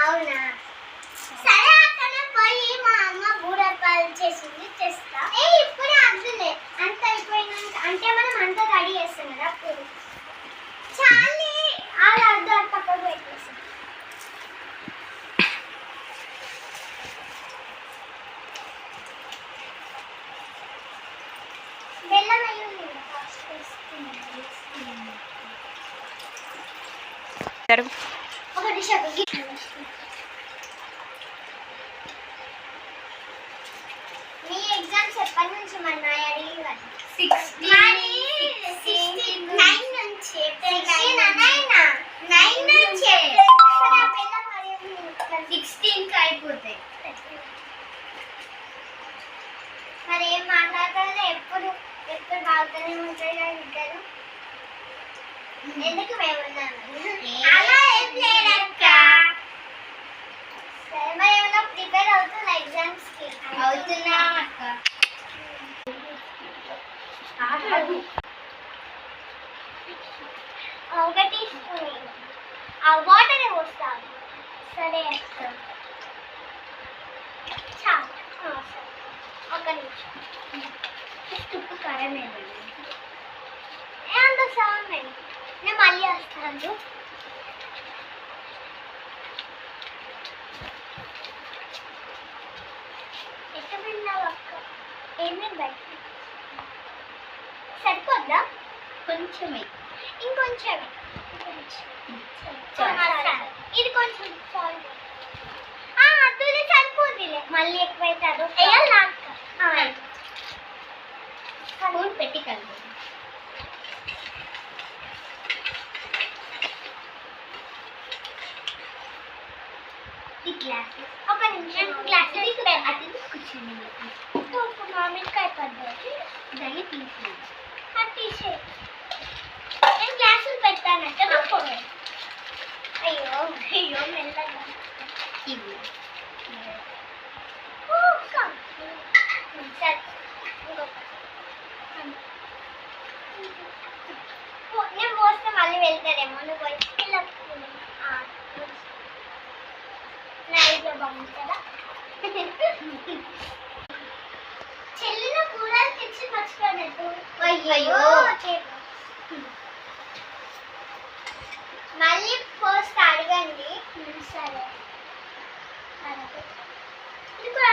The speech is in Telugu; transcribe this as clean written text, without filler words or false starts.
అవునా సరే అక్కడ పోయి మా అమ్మ బూరపాలు చేసింది తెస్తా. ఇప్పుడు అద్దులే అంత అయిపోయినాక అంటే మనం అంతా రెడీ చేస్తాం కదా అప్పుడు చాలే అలా అద్దు అది పక్కకు పెట్టేసి బెల్లం అయ్యింది ఒక డిష్ మీ ఎగ్జామ్స్ ఎప్పటి నుంచి మన్నాయి అడిగి 9 నుంచి 16కి అయిపోతాయి. మరి ఏం మాట్లాడతారు ఎప్పుడు బాగుతూనే ఉంటాయి కదా ఇద్దరు. ఎందుకు మేము అలా ఏం లేదక్క. సరే మరి ఏమన్నా ప్రిపేర్ అవుతున్నా ఎగ్జామ్స్ కి? అవుతున్నా అక్క. ఒకటి ఆ వాటర్ పోస్తాను. సరే అక్క చాలు. ఒక నిమిషం ఉప్పు కారం వేయండి. అంత సామే నేను మళ్ళీ వస్తాను. ఎక్కడ విన్నావు అక్క? ఏమేమి బయట సరిపోద్దా? కొంచెమే ఇంకొంచెమే ఇది కొంచెం సాల్ట్ అద్దులే సరిపోద్దిలే. మళ్ళీ ఎక్కువైతే వేయాలి నాకు స్పూన్ పెట్టి కలిపి ఈ గ్లాస్ ఒక నిమిషం గ్లాస్ అది కూర్చుంది. మామిడికాయ పద్ధతి దాన్ని తీసి అది తీసే నేను గ్లాసులు పెడతానంటే అయ్యో అయ్యో మెల్లగా ఇవి నేను పోస్తే మళ్ళీ వెళ్తారేమో. నువ్వు పోయి నా ఇంట్లో బాగుంటుందా? చెల్లిలో కూరలు తెచ్చి మర్చిపోయినట్టు. అయ్యో మళ్ళీ పోస్ట్ అడగండి. సరే ఇది కూడా